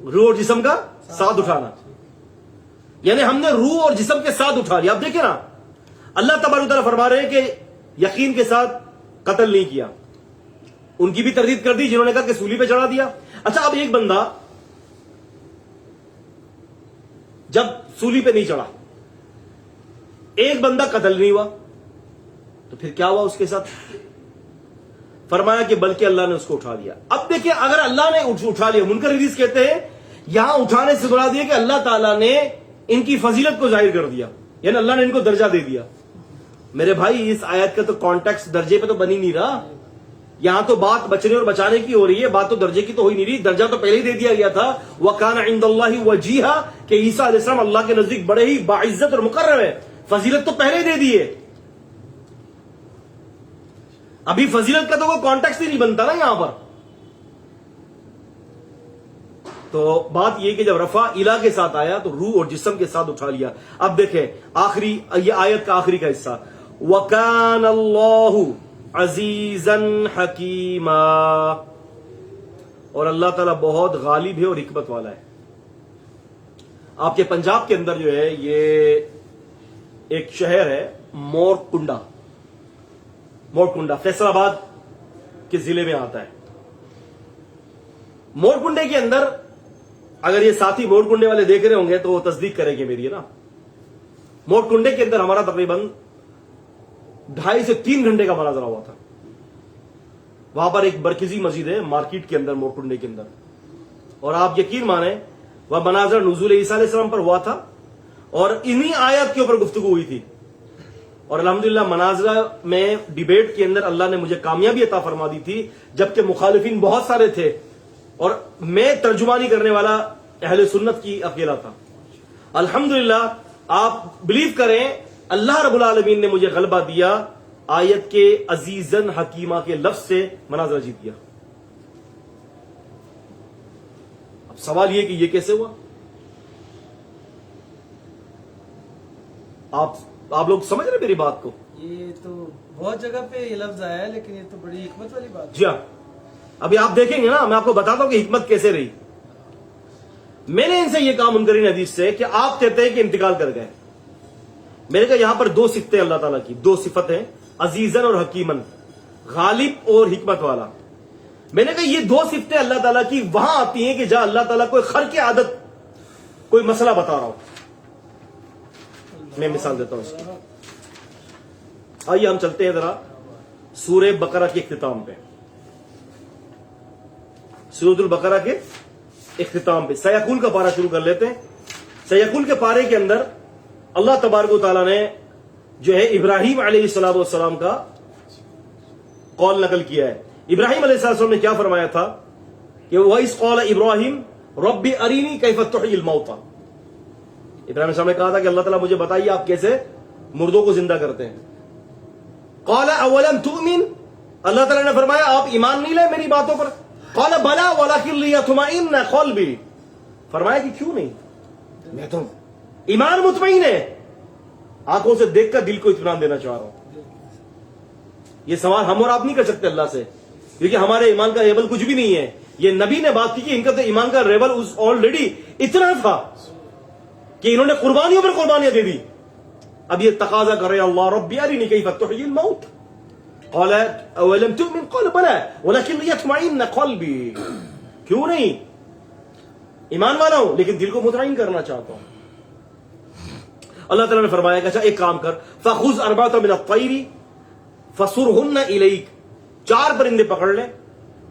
रूह और जिस्म का साथ उठाना, यानी हमने रूह और जिस्म के साथ उठा लिया। अब देखिए ना, अल्लाह तबारक व तआला फरमा रहे हैं कि यकीन के साथ कत्ल नहीं किया, उनकी भी तरदीद कर दी जिन्होंने कहा कि सूली पे चढ़ा दिया। अच्छा, अब एक बंदा जब सूली पे नहीं चढ़ा, एक बंदा कत्ल नहीं हुआ, तो फिर क्या हुआ उसके साथ? फरमाया कि बल्कि अल्लाह ने उसको उठा लिया। अब देखिए, अगर अल्लाह ने उठा लिया, मुनकर हदीस कहते हैं यहां उठाने से मुराद ये कि अल्लाह ताला ने इनकी फजीलत को जाहिर कर दिया, यानी अल्लाह ने इनको दर्जा दे दिया। मेरे भाई, इस आयत का तो कॉन्टेक्स्ट दर्जे पे तो बन ही नहीं रहा। यहां तो बात बचने और बचाने की हो रही है, बात तो दर्जे की तो हो ही नहीं रही। दर्जा तो पहले ही दे दिया गया था, वकाना इंदल्लाहि वजीहा, कि ईसा अलैहिस्सलाम अल्लाह के नजदीक बड़े ही बाइज्जत और मुकर्रम है। फजीलत तो पहले ही दे दी है, अभी फजीलत का तो कोई कॉन्टेक्स्ट ही नहीं बनता ना यहां पर। तो बात यह कि जब रफा इला के साथ आया तो रूह और जिस्म के साथ उठा लिया। अब देखें आखिरी, ये आयत का आखिरी का हिस्सा, वकान अल्लाहु अजीजन हकीमा, और अल्लाह ताला बहुत गालिब है और हिकमत वाला है। आपके पंजाब के अंदर जो है, ये एक शहर है मोरकुंडा, मोरकुंडा फैसलाबाद के जिले में आता है। मोरकुंडे के अंदर, अगर ये साथी मोरकुंडे वाले देख रहे होंगे तो वो तस्दीक करेंगे मेरी, है ना। मोरकुंडे के अंदर हमारा तकरीबन 2.5 से 3 घंटे का मनाजरा हुआ था। वहां पर एक बरकिजी मस्जिद है मार्केट के अंदर, मोरकुंडे के अंदर, और आप यकीन माने वह मनाजरा नुज़ूल ईसा अलैहिस्सलाम पर हुआ था और इन्हीं आयत के ऊपर गुफ्तगू हुई थी। और अल्हम्दुलिल्लाह मनाजरा में डिबेट के अंदर अल्लाह ने मुझे कामयाबी अता फरमा दी थी, जबकि मुखालिफिन बहुत सारे थे और मैं तर्जुमानी करने वाला अहले सुन्नत की अकेला था। अल्हम्दुलिल्लाह, आप बिलीव करें, अल्लाह रब्बुल आलमीन ने मुझे गलबा दिया, आयत के अजीजन हकीमा के लफ्ज से मनाजरा जीत गया। अब सवाल यह कि यह कैसे हुआ? आप लोग समझ रहे मेरी बात को? ये तो बहुत जगह पे ये लफ्ज आया है, लेकिन ये तो बड़ी हिकमत वाली बात है। जी हाँ, अभी आप देखेंगे ना, मैं आपको बताता हूं कि हिकमत कैसे रही। मैंने इनसे यह कहा मुनकरीन हदीस से कि आप कहते हैं कि इंतकाल कर गए। मैंने कहा यहां पर 2 सिफतें अल्लाह ताला की, 2 सिफतें, अजीजन और हकीमन, गालिब और हिकमत वाला। मैंने कहा ये 2 सिफतें अल्लाह ताला की वहां आती हैं कि जहां अल्लाह ताला कोई खर की आदत, कोई मसला बता रहा हूं। मैं मिसाल देता हूं इसकी। आइए हम चलते हैं जरा सूरह बकरा के इख्तिताम पे, सूरह बकरा के इख्तिताम पे सयकुल का पारा शुरू कर लेते हैं। सयकुल के पारे के अंदर अल्लाह तबारक व तआला ने जो है इब्राहिम अलैहिस्सलाम का कौल नकल किया है। इब्राहिम अलैहिस्सलाम ने क्या फरमाया था कि वइस क़ाल इब्राहिम रब्बी अरीनी कैफ़ तुह्यिल मौता। इब्राहिम ने कहा था कि अल्लाह ताला मुझे बताइए आप कैसे मुर्दों को जिंदा करते हैं। क़ाल अवलम तुमिन, अल्लाह ताला ने फरमाया आप ईमान नहीं लाए मेरी बातों पर। क़ाल बला वलाकिन लियत्मइन्न क़ल्बी, फरमाया कि क्यों नहीं, मैं तो ईमान मुतमईन है, आंखों से देखकर दिल को इत्मीनान देना चाह रहा हूं। ये सवाल हम और आप नहीं कर सकते अल्लाह से, क्योंकि हमारे ईमान का लेवल कुछ भी नहीं है। ये नबी ने बात की कि इनका तो ईमान का लेवल ऑलरेडी इतना था कि इन्होंने कुर्बानियों पर कुर्बानियां दे दी। अब ये तकाजा कर रहे हैं, अल्लाह रब्बी अरिनी कैफ़ तुह्यिल मौत, क़ाल अवलम तुअमिन, क़ाल बला वलकिन लियत्मइन्न क़ल्बी। क्यों नहीं, ईमान वाला हूं लेकिन दिल को मुतमईन करना चाहता हूं। अल्लाह ताला ने फरमाया कि अच्छा एक काम कर, फखुज़ अर्बअत मिन अत-तैरी फसुरहुन्न इलैक, 4 परिंदे पकड़ ले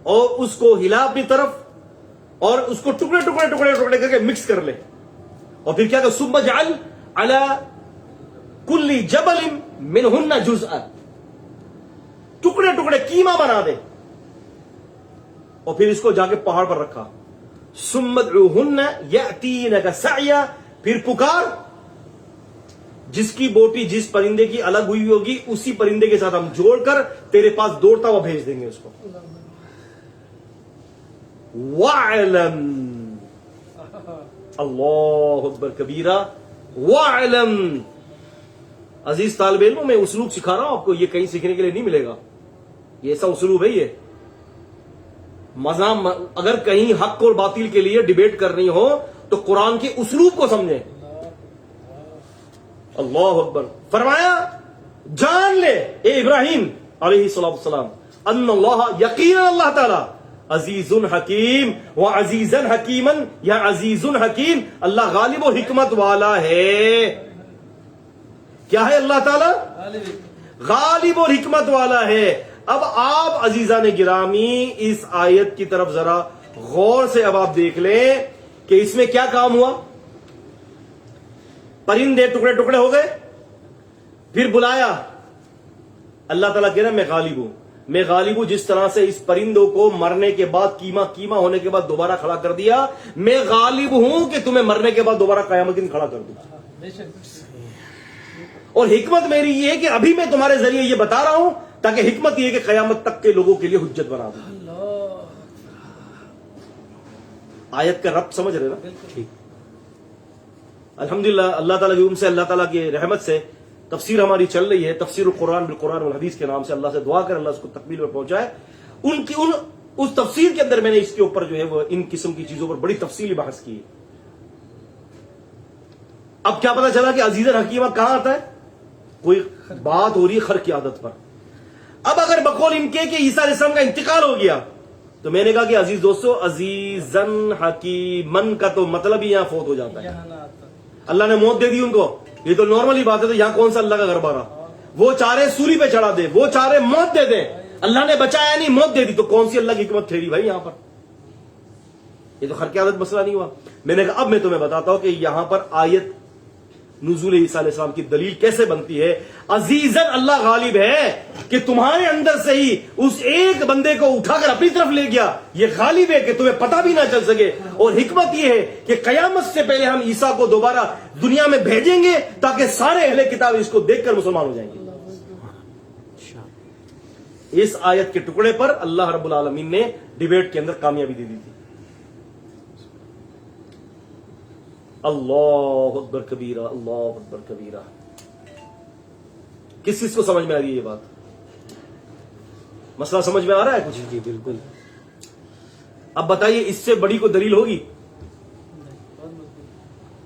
और उसको हिला अपनी तरफ और उसको टुकड़े टुकड़े टुकड़े टुकड़े करके मिक्स कर ले, और फिर क्या कर, सुम्मा जअल अला कुल्ली जबलिन मिनहुन्न जुज़अन, टुकड़े टुकड़े कीमा बना दे और फिर इसको जाके पहाड़ पर रखा। सुम्मा दुहुन्न यअतीनका सअया, फिर पुकार, जिसकी बोटी जिस परिंदे की अलग हुई होगी उसी परिंदे के साथ हम जोड़कर तेरे पास दौड़ता हुआ भेज देंगे उसको। वाअलम, अल्लाहु अकबर कबीरा, वाअलम। अजीज तालिब इल्म, मैं उसलूब सिखा रहा हूं आपको, ये कहीं सीखने के लिए नहीं मिलेगा, ये ऐसा उसलूब है। ये मजा, अगर कहीं हक और बातिल के लिए डिबेट करनी हो तो कुरान के उसलूब को समझें। अल्लाह अकबर। फरमाया जान ले ए इब्राहिम अलैहिस्सलाम, अन्नल्लाह, यकीन अल्लाह ताला, अजीजुन हकीम व अजीजन हकीमन, या अजीजुन हकीम, अल्लाह गालिब और हिकमत वाला है। क्या है अल्लाह ताला? गालिब और हिकमत वाला है। अब आप अजीजान गिरामी इस आयत की तरफ जरा गौर से अब आप देख लें कि इसमें क्या काम हुआ। परिंदे टुकड़े टुकड़े हो गए, फिर बुलाया, अल्लाह ताला कह रहा है मैं गालिब हूं, मैं गालिब हूं। जिस तरह से इस परिंदों को मरने के बाद कीमा कीमा होने के बाद दोबारा खड़ा कर दिया, मैं गालिब हूं कि तुम्हें मरने के बाद दोबारा कयामत के दिन खड़ा कर दूं। और हिकमत मेरी ये है कि अभी मैं तुम्हारे जरिए ये बता रहा हूं ताकि हिकमत ये है कि कयामत तक के लोगों के लिए हुज्जत बना दूं। आयत का रब्त समझ रहे ना? ठीक। अल्हम्दुलिल्लाह, अल्लाह ताला की उनसे, अल्लाह ताला की रहमत से तफसीर हमारी चल रही है, तफसीर कुरान बिल कुरान वल हदीस के नाम से। अल्लाह से दुआ कर अल्लाह उसको तकमील में पहुंचाए। उस तफसीर के अंदर मैंने इसके ऊपर जो है वो इन किस्म की चीजों पर बड़ी तफसीली बहस की है। अब क्या पता चला कि अजीज़न हकीमा कहां आता है? कोई बात हो रही है खर की आदत पर। अब अगर बकौल इनके कि ईसा अलैहिस्सलाम का इंतकाल हो गया, तो मैंने कहा कि अजीज दोस्तों, अजीजन हकीमन का तो मतलब ही यहां फौत हो जाता है। अल्लाह ने मौत दे दी उनको, ये तो नॉर्मली बात है, तो यहां कौन सा अल्लाह का घर बारा? वो चारे सूली पे चढ़ा दे, वो चारे मौत दे दे, अल्लाह ने बचाया नहीं, मौत दे दी, तो कौन सी अल्लाह की हिकमत ठहरी भाई यहां पर? ये तो खर की आदत मसला नहीं हुआ। मैंने कहा अब मैं तुम्हें बताता हूं कि यहां पर आयत नुज़ूल ईसा अलैहिस्सलाम की दलील कैसे बनती है। अजीजन, अल्लाह गालिब है कि तुम्हारे अंदर से ही उस एक बंदे को उठाकर अपनी तरफ ले गया, ये गालिब है कि तुम्हें पता भी ना चल सके। और हिकमत ये है कि कयामत से पहले हम ईसा को दोबारा दुनिया में भेजेंगे ताकि सारे अहले किताब इसको देखकर मुसलमान हो जाएंगे। इस आयत के टुकड़े पर अल्लाह रब्बुल आलमीन ने डिबेट के अंदर कामयाबी दे दी थी। अल्लाह अकबर कबीरा, अल्लाह अकबर कबीरा। किस किस को समझ में आ रही है ये बात? मसला समझ में आ रहा है कुछ? जी बिल्कुल। अब बताइए इससे बड़ी को दलील होगी?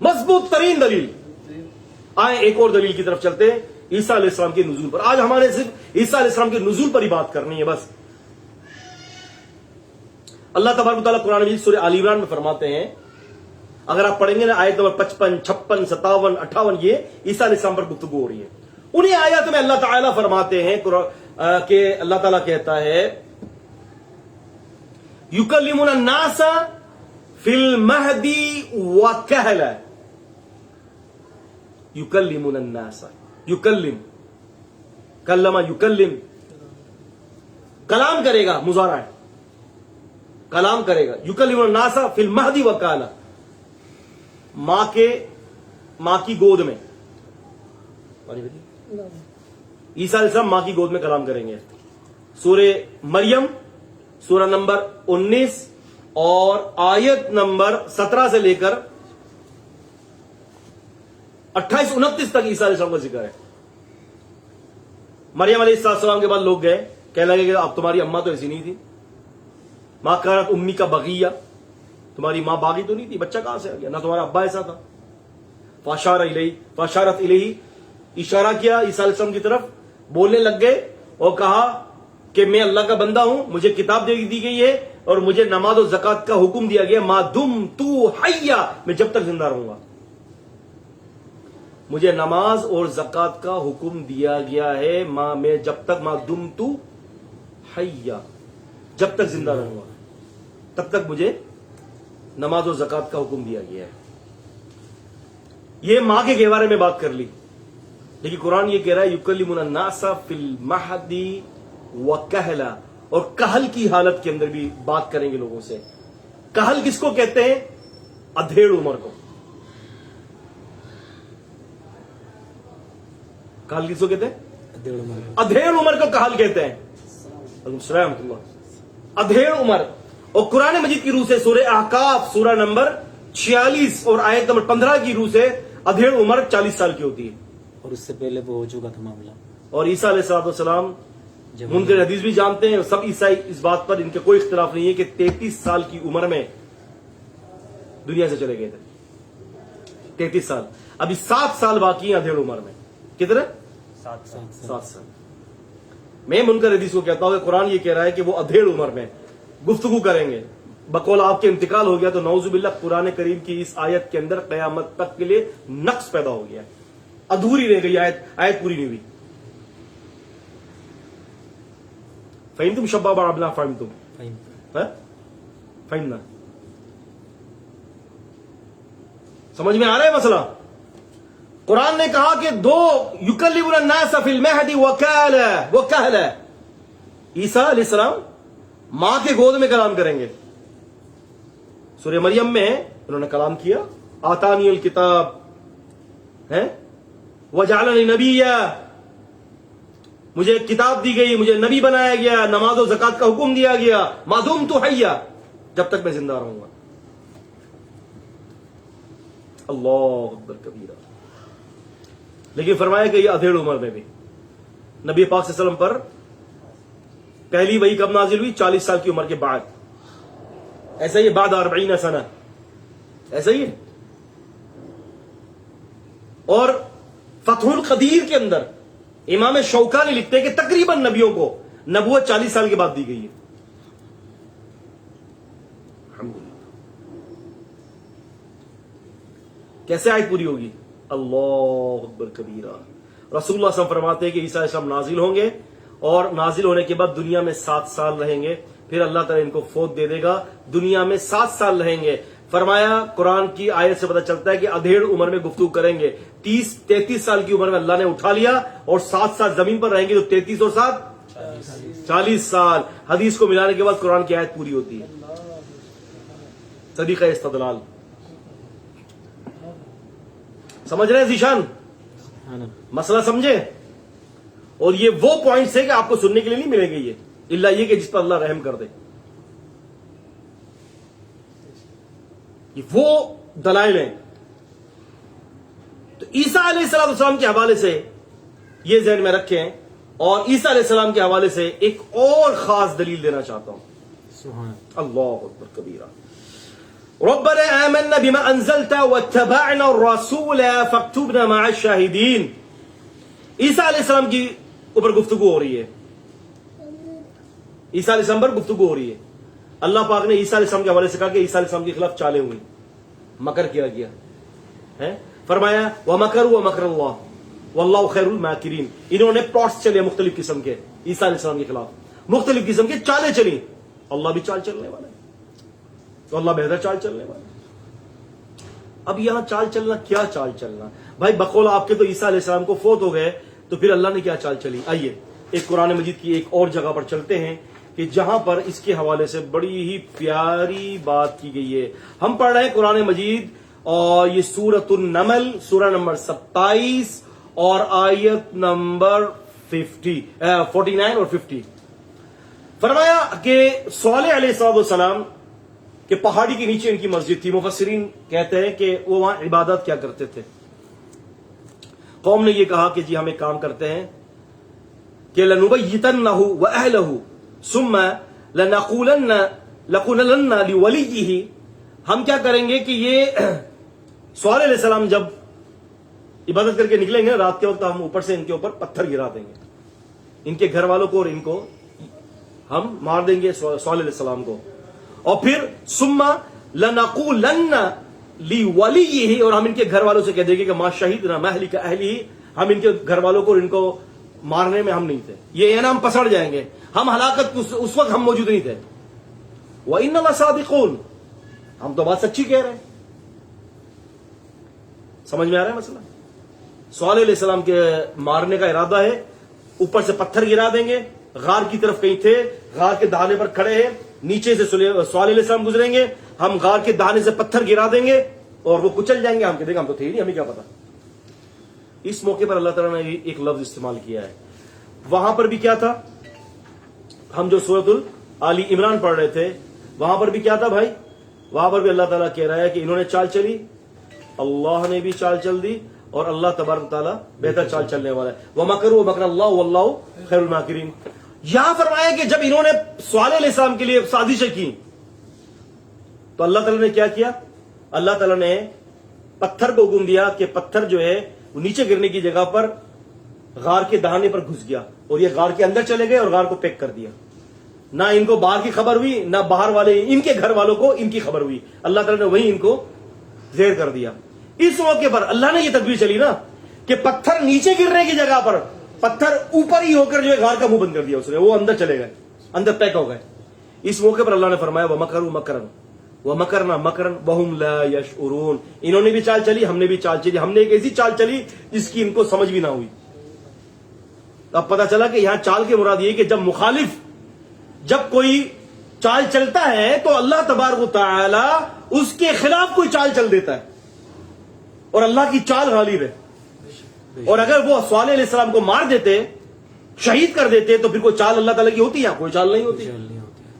मजबूत तरीन दलील। आए एक और दलील की तरफ चलते हैं, ईसा अलैहिस्सलाम के नुज़ूल पर। आज हमारे सिर्फ ईसा अलैहिस्सलाम के नुज़ूल पर ही बात करनी है बस। अल्लाह तबारक व तआला कुरान मजीद सूरह आल इमरान में फरमाते हैं, अगर आप पढ़ेंगे ना आयत नंबर 55, 56, 57, 58, ये ईसा अलैहिस्सलाम पर गुफ्तगू हो रही है। उन्हीं आयत में अल्लाह ताला फरमाते हैं कि अल्लाह ताला कहता है, युकल्लिमुन अन्नासा फिल महदी व कहला। युकल्लिमुन अन्नासा, युकल्लिम, कल्लमा युकल्लिम, कलाम करेगा, मुजारा है, कलाम करेगा। युकल्लिमुन अन्नासा फिल महदी व कहला, मां की गोद में। ईसा अलैहिस्सलाम मां की गोद में कलाम करेंगे। सूरे मरियम सूरा नंबर 19 और आयत नंबर 17 से लेकर 28-29 तक ईसा अलैहिस्सलाम का जिक्र है। मरियम अलैहिस्सलाम के बाद लोग गए, कहने लगे कि अब तुम्हारी अम्मा तो ऐसी नहीं थी, माँ कानत उम्मी का बगिया, तुम्हारी माँ बागी तो नहीं थी, बच्चा कहां से आ गया, ना तुम्हारा अब्बा ऐसा था। फाशारत इलैहि, इशारा किया ईसा अलैहिस्सलाम की तरफ, बोलने लग गए और कहा कि मैं अल्लाह का बंदा हूं, मुझे किताब दी गई है और मुझे नमाज और ज़कात का हुक्म दिया गया, मा दुम तू हय्या, मैं जब तक जिंदा रहूंगा। मुझे नमाज और ज़कात का हुक्म दिया गया है, मैं जब तक मा दुम तू हय्या, जब तक जिंदा रहूंगा तब तक मुझे नमाज और ज़कात का हुक्म दिया गया है। ये मां के बारे में बात कर ली, लेकिन कुरान ये कह रहा है युकल्लिमुन नासा फिल महदी व कहला, और कहल की हालत के अंदर भी बात करेंगे लोगों से। कहल किसको कहते हैं? अधेड़ उम्र को। कहल किसको कहते हैं? अधेड़ उम्र को कहल कहते हैं। अधेड़ उम्र। और कुरान मजीद की रूह से सूरह अहकाफ सूरा नंबर 46 और आयत नंबर 15 की रूह से अधेड़ उम्र 40 साल की होती है। और उससे पहले वो हो चुका था मामला। और ईसा अलैहिस्सलाम मुनकर हदीस भी जानते हैं, सब ईसाई इस बात पर इनके कोई इख्तिलाफ नहीं है कि 33 साल की उम्र में दुनिया से चले गए थे। 33 साल, अभी 7 साल बाकी है अधेड़ उम्र में। कितने? 7 साल। मैं मुनकर हदीस को कहता हूं कि कुरान ये कह रहा है कि वो अधेड़ उम्र में गुफ्तगू करेंगे। बकौल आपके इंतकाल हो गया तो नौजुबिल्लाह कुरान करीम की इस आयत के अंदर कयामत तक के लिए नक्स पैदा हो गया, अधूरी रह गई आयत पूरी नहीं हुई। फ़हिम तुम शब्बा बाबला फ़हिम तुम फ़हिम ना, समझ में आ रहा है मसला? कुरान ने कहा कि दो युकल्लिमुन नास फिल महदी व कहला, ईसा अलैहिस्सलाम मां के गोद में कलाम करेंगे। सूरह मरियम में उन्होंने कलाम किया, आतानियल किताब है वजअलनी नबिय्या, मुझे किताब दी गई, मुझे नबी बनाया गया, नमाज और ज़कात का हुक्म दिया गया, मादुम तू हय्या, जब तक मैं जिंदा रहूंगा। अल्लाहु अकबर कबीरा। लेकिन फरमाया कि ये अधेड़ उम्र में भी नबी पाक सल्लल्लाहु अलैहि वसल्लम पर पहली वही कब नाजिल हुई? 40 साल की उम्र के बाद। ऐसा ही बाद 40 सना, ऐसा ही है। और फतहुल कदीर के अंदर इमाम शौकानी लिखते हैं कि तकरीबन नबियों को नबूवत 40 साल के बाद दी गई है। कैसे आयत पूरी होगी? अल्लाह अकबर कबीरा। रसूलुल्लाह सल्लल्लाहु अलैहि वसल्लम फरमाते हैं कि ईसा अलैहिस्सलाम नाजिल होंगे और नाजिल होने के बाद दुनिया में 7 साल रहेंगे, फिर अल्लाह ताला इनको फौत दे देगा, दुनिया में 7 साल रहेंगे। फरमाया कुरान की आयत से पता चलता है कि अधेड़ उम्र में गुफ्तगू करेंगे। 30-33 साल की उम्र में अल्लाह ने उठा लिया और 7 साल जमीन पर रहेंगे, तो 33 और 7 40 साल। हदीस को मिलाने के बाद कुरान की आयत पूरी होती है। तरीका इस्तदलाल समझ रहे हैं जीशान? मसला समझे? और ये वो पॉइंट्स है कि आपको सुनने के लिए नहीं मिलेंगे ये, इल्ला ये कि जिस पर अल्लाह रहम कर दे। ये वो दलाइल हैं। तो ईसा अलैहिस्सलाम के हवाले से ये ज़हन में रखें, और ईसा अलैहिस्सलाम के हवाले से एक और खास दलील देना चाहता हूं। अल्लाह अकबर कबीरा। रब्बना आमन्ना बिमा अंज़लता वत्तबअना अर्रसूल फक्तुबना मअ शाहिदीन। ईसा अलैहिस्सलाम की ऊपर गुफ्तगू हो रही है, ईसा अलैहिस्सलाम पर गुफ्तगू हो रही है। अल्लाह पाक ने ईसा अलैहिस्सलाम के हवाले से कहा कि ईसा अलैहिस्सलाम के खिलाफ चालें हुई, मकर किया गया है। फरमाया व मकरू व मकरुल्लाह वल्लाहु खैरुल माकिरीन। इन्होंने प्लॉट्स चले मुख्तलिफ किस्म के ईसा अलैहिस्सलाम के खिलाफ, मुख्तलिफ किस्म की चालें चली। अल्लाह भी चाल चलने वाला है, तो अल्लाह बेहतर चाल चलने वाला है। अब यहां चाल चलना, क्या चाल चलना भाई? बकौल आपके तो ईसा अलैहिस्सलाम को फौत हो गए, तो फिर अल्लाह ने क्या चाल चली? आइए एक कुरान मजीद की एक और जगह पर चलते हैं कि जहां पर इसके हवाले से बड़ी ही प्यारी बात की गई है। हम पढ़ रहे हैं कुरान मजीद, और ये सूरतुन नमल सूरा नंबर 27 और आयत नंबर 49 और 50। फरमाया कि सॉलेह अलैहिस्सलाम के पहाड़ी के नीचे इनकी मस्जिद थी। मुफस्सिरीन कहते हैं कि वो वहां इबादत क्या करते थे। कौम ने ये कहा कि जी हम एक काम करते हैं कि लनुबय्यितन्नहु व अहलहु सुम्मा लनक़ूलन्न लकुनलन्ना लिवलिय्यिही, हम क्या करेंगे कि ये स्वालिह अलैहिस्सलाम जब इबादत करके निकलेंगे रात के वक्त, हम ऊपर से इनके ऊपर पत्थर गिरा देंगे, इनके घर वालों को और इनको हम मार देंगे स्वालिह अलैहिस्सलाम को। और फिर सुम्मा लनकुलन्ना लिवलिय्यिही, और हम इनके घर वालों से कह देंगे कि मा शहीदना महलिका अहलिही, हम इनके घर वालों को और इनको मारने में हम नहीं थे, ये ना हम पसड़ जाएंगे, हम हलाकत उस वक्त हम मौजूद नहीं थे। व इन्ना लसादिकून, हम तो बात सच्ची कह रहे हैं। समझ में आ रहा है मसला? स्वालिह अलैहिस्सलाम के मारने का इरादा है, ऊपर से पत्थर गिरा देंगे, गार की तरफ कहीं थे, गार के दहाने पर खड़े हैं, नीचे से स्वालिह अलैहिस्सलाम गुजरेंगे, हम गार के दहाने से पत्थर गिरा देंगे और वो कुचल जाएंगे, हम कहेंगे हम तो थे ही नहीं, हमें क्या पता। इस मौके पर अल्लाह ताला ने एक लफ्ज इस्तेमाल किया है। वहां पर भी क्या था, हम जो सूरतुल आली इमरान पढ़ रहे थे वहां पर भी क्या था भाई, वहां पर भी अल्लाह ताला कह रहा है कि इन्होंने चाल चली, अल्लाह ने भी चाल चल दी, और अल्लाह तबारक ताला बेहतर चाल चलने वाला है। वमकरू वमकरल्लाहु वल्लाहु खैरुल माकिरीन। यहां फरमाया कि जब इन्होंने स्वालिह अलैहिस्सलाम के लिए साजिशें की तो अल्लाह ताला ने क्या किया, अल्लाह ताला ने पत्थर को हुक्म दिया कि पत्थर जो है वो नीचे गिरने की जगह पर गार के दहाने पर घुस गया, और ये गार के अंदर चले गए और गार को पैक कर दिया। ना इनको बाहर की खबर हुई, ना बाहर वाले इनके घर वालों को इनकी खबर हुई, अल्लाह ताला ने वही इनको ज़ेर कर दिया। इस मौके पर अल्लाह ने ये तदबीर चली ना कि पत्थर नीचे गिरने की जगह पर पत्थर ऊपर ही होकर जो है गार का मुंह बंद कर दिया उसने, वो अंदर चले गए, अंदर पैक हो गए। इस मौके पर अल्लाह ने फरमाया वमकरू मकरन वमकरना मकरन वहुम ला यशउरून, इन्होंने भी चाल चली, हमने भी चाल चली, हमने एक ऐसी चाल चली जिसकी इनको समझ भी ना हुई। अब पता चला कि यहां चाल के मुराद ये कि जब मुखालिफ, जब कोई चाल चलता है तो अल्लाह तबारक व तआला उसके खिलाफ कोई चाल चल देता है, और अल्लाह की चाल गालिब है। और अगर वो स्वालिह अलैहिस्सलाम को मार देते, शहीद कर देते, तो फिर कोई चाल अल्लाह ताला की होती है? कोई चाल नहीं होती।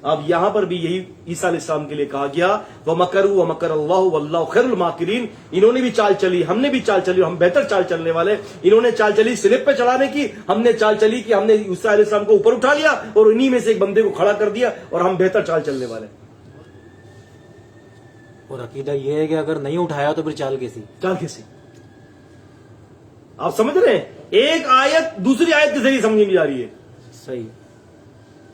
अब यहां पर भी यही ईसा अलैहिस्सलाम के लिए कहा गया वमकरू वमकरल्लाहु वल्लाहु खैरुल माकिरीन, इन्होंने भी चाल चली, हमने भी चाल चली, हम बेहतर चाल चलने वाले। इन्होंने चाल चली स्लिप पे चढ़ाने की, हमने चाल चली कि हमने ईसा अलैहिस्सलाम को ऊपर उठा लिया और इन्हीं में से एक बंदे को खड़ा कर दिया, और हम बेहतर चाल चलने वाले। और अकीदा ये है कि अगर नहीं उठाया तो फिर चाल कैसी? चाल कैसी? आप समझ रहे हैं? एक आयत दूसरी आयत के जरिए समझ में आ रही है। सही।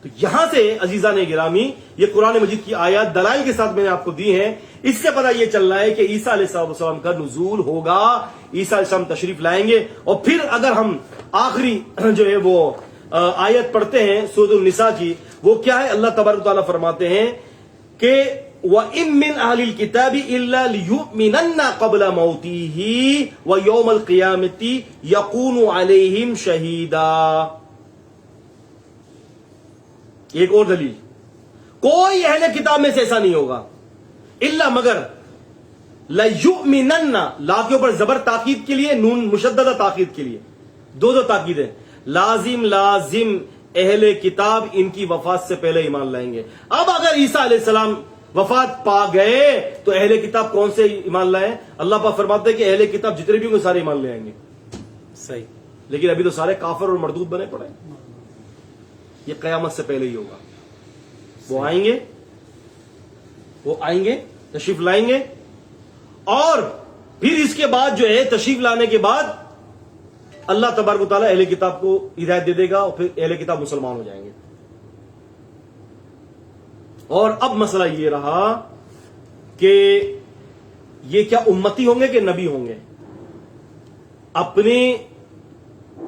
तो यहां से अजीजा ने गिरामी, ये कुरान मजीद की आयत दलाइल के साथ मैंने आपको दी है, इससे पता यह चल रहा है कि ईसा अलैहिस्सलाम का नुज़ूल होगा, ईसा अलैहिस्सलाम तशरीफ लाएंगे। और फिर अगर हम आखिरी जो है वो आयत पढ़ते हैं सूरह निसा की, वो क्या है? अल्लाह तबारक तआला फरमाते हैं कि व इम मिन अहलिल किताबी इल्ला लियुमिनन्ना क़ब्ला मौतिही व यौमल क़ियामती यकूनु अलैहिम शहीदा। एक और दलील, कोई अहले किताब में से ऐसा नहीं होगा इल्ला मगर लयुमिनन्ना, ला के ऊपर जबर ताकीद के लिए, नून मुशद्ददा ताकीद के लिए, दो ताकीद है, लाजिम लाजिम अहले किताब इनकी वफात से पहले ईमान लाएंगे। अब अगर ईसा अलैहिस्सलाम वफात पा गए तो अहले किताब कौन से ईमान लाए? अल्लाह पाक फरमाते हैं कि अहले किताब जितने भी होंगे सारे ईमान ले आएंगे। सही। लेकिन अभी तो सारे काफिर और मरदूद बने पड़े, ये कयामत से पहले ही होगा। वो आएंगे तशरीफ लाएंगे, और फिर इसके बाद जो है तशरीफ लाने के बाद अल्लाह तबारक व तआला अहले किताब को हिदायत दे देगा, और फिर अहले किताब मुसलमान हो जाएंगे। और अब मसला ये रहा कि ये क्या उम्मती होंगे कि नबी होंगे? अपने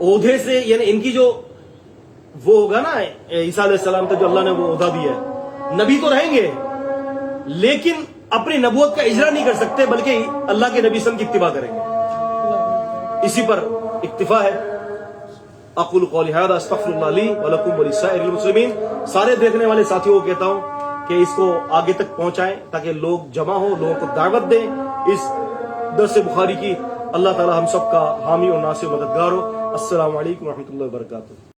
ओहदे से, यानी इनकी जो वो होगा ना ईसा अलैहिस्सलाम तक जो अल्लाह ने वो ओहदा दिया है, नबी तो रहेंगे लेकिन अपनी नबूवत का इजरा नहीं कर सकते, बल्कि अल्लाह के नबी सल्लल्लाहु अलैहि वसल्लम की इत्तिबा करेंगे। इसी पर इक्तिफा है। अक़ूलु क़ौली हाज़ा अस्तग़फ़िरुल्लाह ली व लकुम व लिसाइरिल मुस्लिमीन। सारे देखने वाले साथियों को कहता हूं कि इसको आगे तक पहुंचाएं ताकि लोग जमा हो, लोगों को दावत दें इस दर्स बुखारी की। अल्लाह ताला हम सब का हामी और नासिर मददगार हो। अस्सलामु अलैकुम व रहमतुल्लाहि व बरकातुहू।